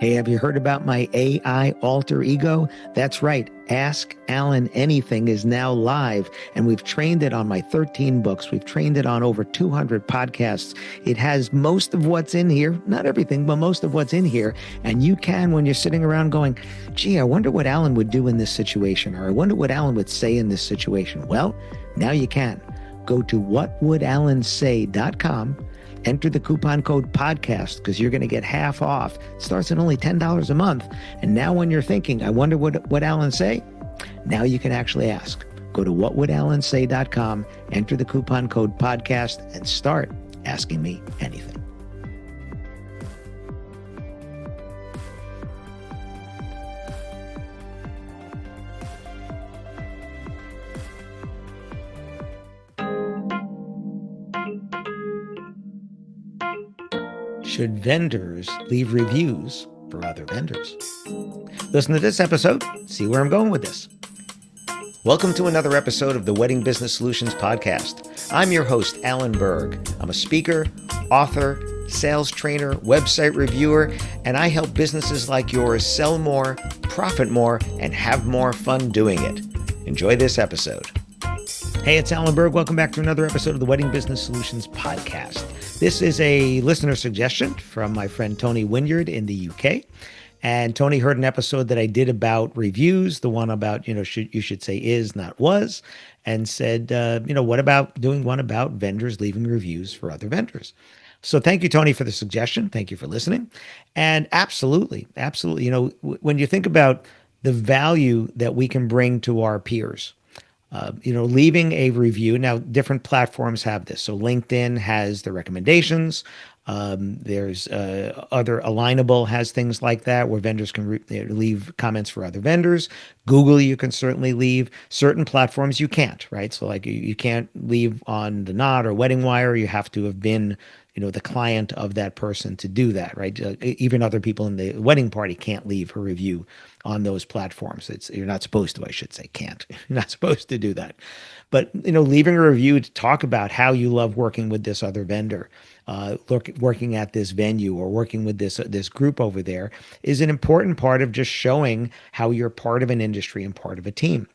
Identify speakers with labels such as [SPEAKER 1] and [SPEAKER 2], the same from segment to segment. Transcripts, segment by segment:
[SPEAKER 1] Hey, have you heard about my AI alter ego? That's right. Ask Alan Anything is now live, and we've trained it on my 13 books. We've trained it on over 200 podcasts. It has most of what's in here, not everything, but most of what's in here. And you can, when you're sitting around going, gee, I wonder what Alan would do in this situation, or I wonder what Alan would say in this situation. Well, now you can. Go to whatwouldallansay.com. Enter the coupon code podcast because you're going to get half off. It starts at only $10 a month. And now when you're thinking, I wonder what Alan say, now you can actually ask. Go to whatwouldallansay.com, enter the coupon code podcast, and start asking me anything. Should vendors leave reviews for other vendors? Listen to this episode, see where I'm going with this. Welcome to another episode of the Wedding Business Solutions Podcast. I'm your host, Alan Berg. I'm a speaker, author, sales trainer, website reviewer, and I help businesses like yours sell more, profit more, and have more fun doing it. Enjoy this episode. Hey, it's Alan Berg. Welcome back to another episode of the Wedding Business Solutions Podcast. This is a listener suggestion from my friend Tony Wynyard in the UK. And Tony heard an episode that I did about reviews, the one about, you should say is, not was, and said, what about doing one about vendors leaving reviews for other vendors? So thank you, Tony, for the suggestion. Thank you for listening. And absolutely. When you think about the value that we can bring to our peers, leaving a review. Now, different platforms have this. So LinkedIn has the recommendations. There's other Alignable has things like that where vendors can leave comments for other vendors. Google, you can certainly leave. Certain platforms you can't, right? So like you can't leave on the Knot or Wedding Wire. You have to have been the client of that person to do that, right? Even other people in the wedding party can't leave a review on those platforms. You're not supposed to, I should say, can't. You're not supposed to do that. But, leaving a review to talk about how you love working with this other vendor, working at this venue or working with this group over there is an important part of just showing how you're part of an industry and part of a team.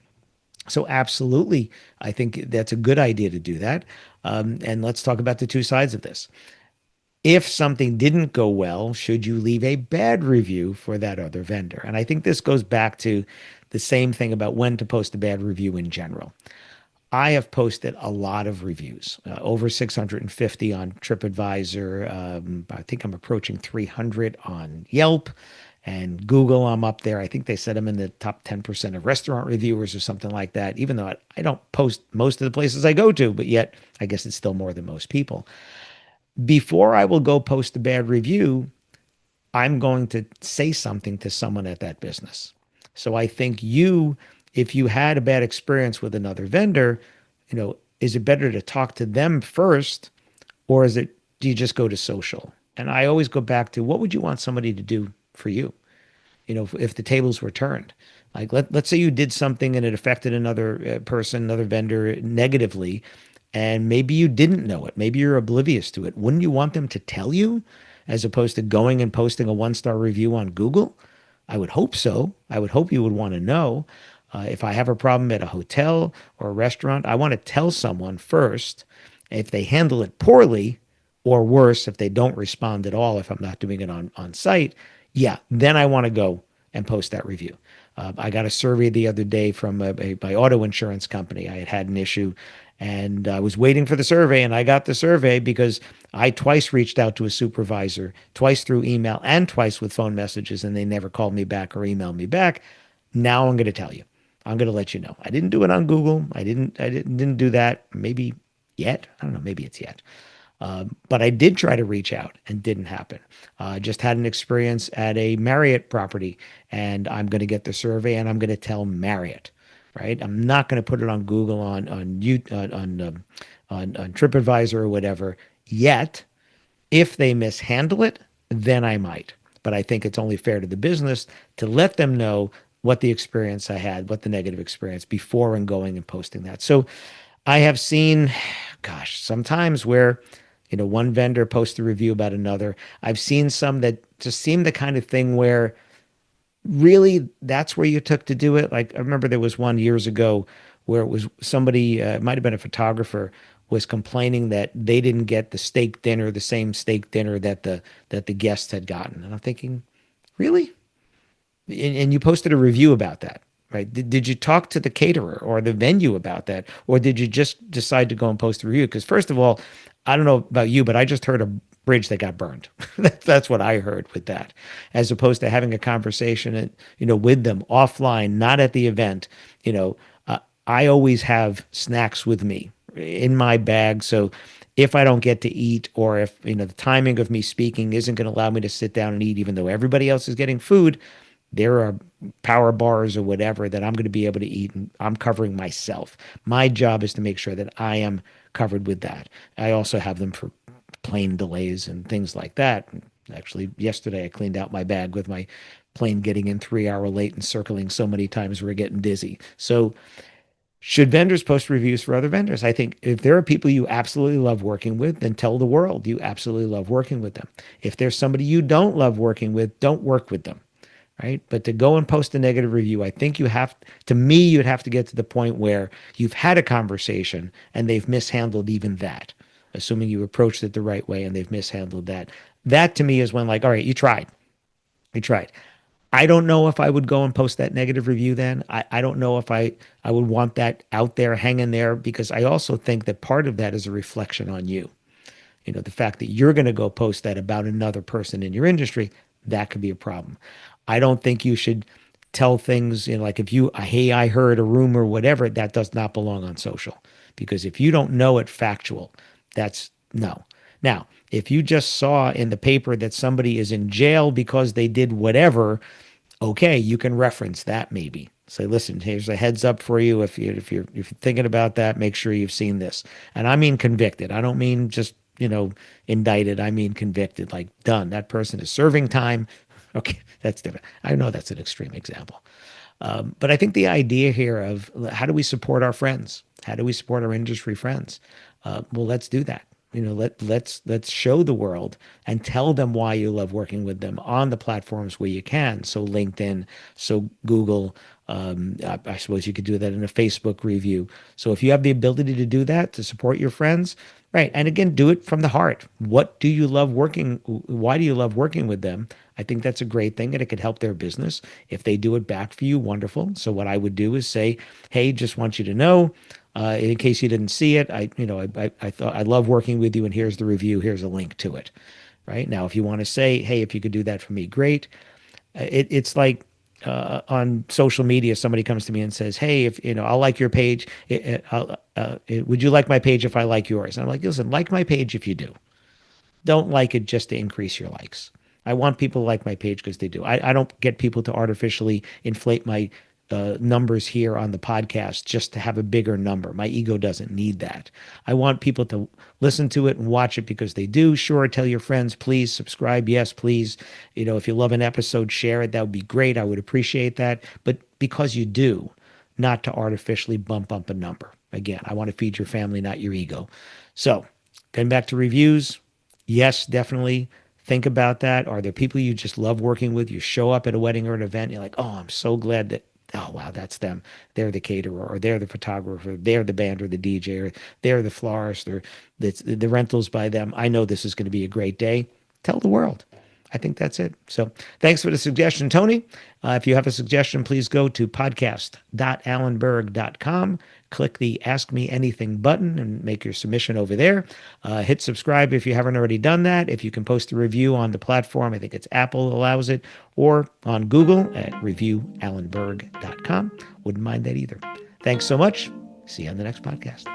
[SPEAKER 1] So absolutely, I think that's a good idea to do that. And let's talk about the two sides of this. If something didn't go well, should you leave a bad review for that other vendor? And I think this goes back to the same thing about when to post a bad review in general. I have posted a lot of reviews, over 650 on TripAdvisor. I think I'm approaching 300 on Yelp. And Google, I'm up there. I think they said I'm in the top 10% of restaurant reviewers or something like that, even though I don't post most of the places I go to, but yet I guess it's still more than most people. Before I will go post a bad review, I'm going to say something to someone at that business. So I think if you had a bad experience with another vendor, is it better to talk to them first, or do you just go to social? And I always go back to, what would you want somebody to do for you? If the tables were turned, like let's say you did something and it affected another person, another vendor negatively, and maybe you didn't know it. Maybe you're oblivious to it. Wouldn't you want them to tell you as opposed to going and posting a 1-star review on Google? I would hope so. I would hope you would want to know. If I have a problem at a hotel or a restaurant, I want to tell someone first. If they handle it poorly, or worse, if they don't respond at all, if I'm not doing it on site, then I want to go and post that review. I got a survey the other day from my auto insurance company. I had an issue and I was waiting for the survey, and I got the survey because I twice reached out to a supervisor, twice through email and twice with phone messages, and they never called me back or emailed me back. Now I'm going to tell you. I'm going to let you know. I didn't do it on Google. I didn't do that. Maybe yet. I don't know. Maybe it's yet. But I did try to reach out and didn't happen. Just had an experience at a Marriott property, and I'm going to get the survey and I'm going to tell Marriott, right? I'm not going to put it on Google, on TripAdvisor or whatever yet. If they mishandle it, then I might. But I think it's only fair to the business to let them know what the experience I had, what the negative experience before and going and posting that. So I have seen, sometimes where, one vendor posts a review about another. I've seen some that just seemed the kind of thing where really that's where you took to do it. Like I remember there was one years ago where it was somebody, it might have been a photographer, was complaining that they didn't get the steak dinner, the same steak dinner that the guests had gotten. And I'm thinking, really? And you posted a review about that, right? Did you talk to the caterer or the venue about that? Or did you just decide to go and post a review? Because first of all, I don't know about you, but I just heard a bridge that got burned. That's what I heard with that, as opposed to having a conversation, with them offline, not at the event. I always have snacks with me in my bag. So if I don't get to eat, or if the timing of me speaking isn't going to allow me to sit down and eat, even though everybody else is getting food, there are power bars or whatever that I'm going to be able to eat, and I'm covering myself. My job is to make sure that I am covered with that. I also have them for plane delays and things like that. Actually, yesterday I cleaned out my bag with my plane getting in 3 hour late and circling so many times we're getting dizzy. So should vendors post reviews for other vendors? I think if there are people you absolutely love working with, then tell the world you absolutely love working with them. If there's somebody you don't love working with, don't work with them. Right. But to go and post a negative review, I think you'd have to get to the point where you've had a conversation and they've mishandled even that, assuming you approached it the right way and they've mishandled that. That to me is when, like, all right, you tried. I don't know if I would go and post that negative review then. I don't know if I would want that out there hanging there, because I also think that part of that is a reflection on you. The fact that you're going to go post that about another person in your industry, that could be a problem. I don't think you should tell things, like if hey, I heard a rumor, whatever, that does not belong on social. Because if you don't know it factual, that's no. Now, if you just saw in the paper that somebody is in jail because they did whatever, okay, you can reference that maybe. Say, listen, here's a heads up for you. If you're thinking about that, make sure you've seen this. And I mean convicted. I don't mean just, indicted. I mean convicted, like done. That person is serving time. Okay, that's different. I know that's an extreme example. But I think the idea here of how do we support our friends? How do we support our industry friends? Well, let's do that. Let's show the world and tell them why you love working with them on the platforms where you can. So LinkedIn, so Google. I suppose you could do that in a Facebook review. So if you have the ability to do that to support your friends, right? And again, do it from the heart. What do you love working? Why do you love working with them? I think that's a great thing, and it could help their business. If they do it back for you, wonderful. So what I would do is say, hey, just want you to know, in case you didn't see it, I thought I love working with you, and here's the review. Here's a link to it. Right now, if you want to say, hey, if you could do that for me, great. It's like on social media, somebody comes to me and says, hey, if I'll like your page. Would you like my page if I like yours? And I'm like, listen, like my page if you do. Don't like it just to increase your likes. I want people to like my page because they do. I don't get people to artificially inflate my numbers here on the podcast just to have a bigger number. My ego doesn't need that. I want people to listen to it and watch it because they do. Sure, tell your friends, please subscribe. Yes, please. If you love an episode, share it. That would be great. I would appreciate that. But because you do, not to artificially bump up a number. Again, I want to feed your family, not your ego. So, getting back to reviews, yes, definitely. Think about that. Are there people you just love working with? You show up at a wedding or an event, you're like, oh, I'm so glad that, oh, wow, that's them. They're the caterer, or they're the photographer, they're the band or the DJ, or they're the florist, or the rentals by them. I know this is going to be a great day. Tell the world. I think that's it. So thanks for the suggestion, Tony. If you have a suggestion, please go to podcast.alanberg.com. Click the Ask Me Anything button and make your submission over there. Hit subscribe if you haven't already done that. If you can post a review on the platform, I think it's Apple allows it, or on Google at reviewalanberg.com. Wouldn't mind that either. Thanks so much. See you on the next podcast.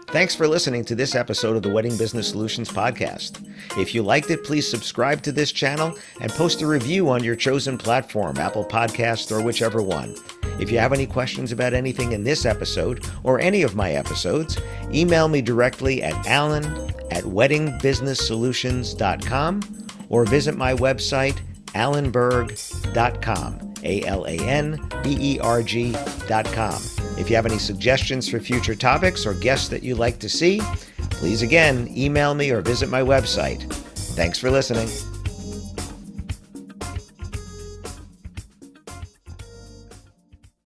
[SPEAKER 1] Thanks for listening to this episode of the Wedding Business Solutions podcast. If you liked it, please subscribe to this channel and post a review on your chosen platform, Apple Podcasts or whichever one. If you have any questions about anything in this episode or any of my episodes, email me directly at alan@weddingbusinesssolutions.com or visit my website, alanberg.com. alanberg.com. If you have any suggestions for future topics or guests that you'd like to see, please again email me or visit my website. Thanks for listening.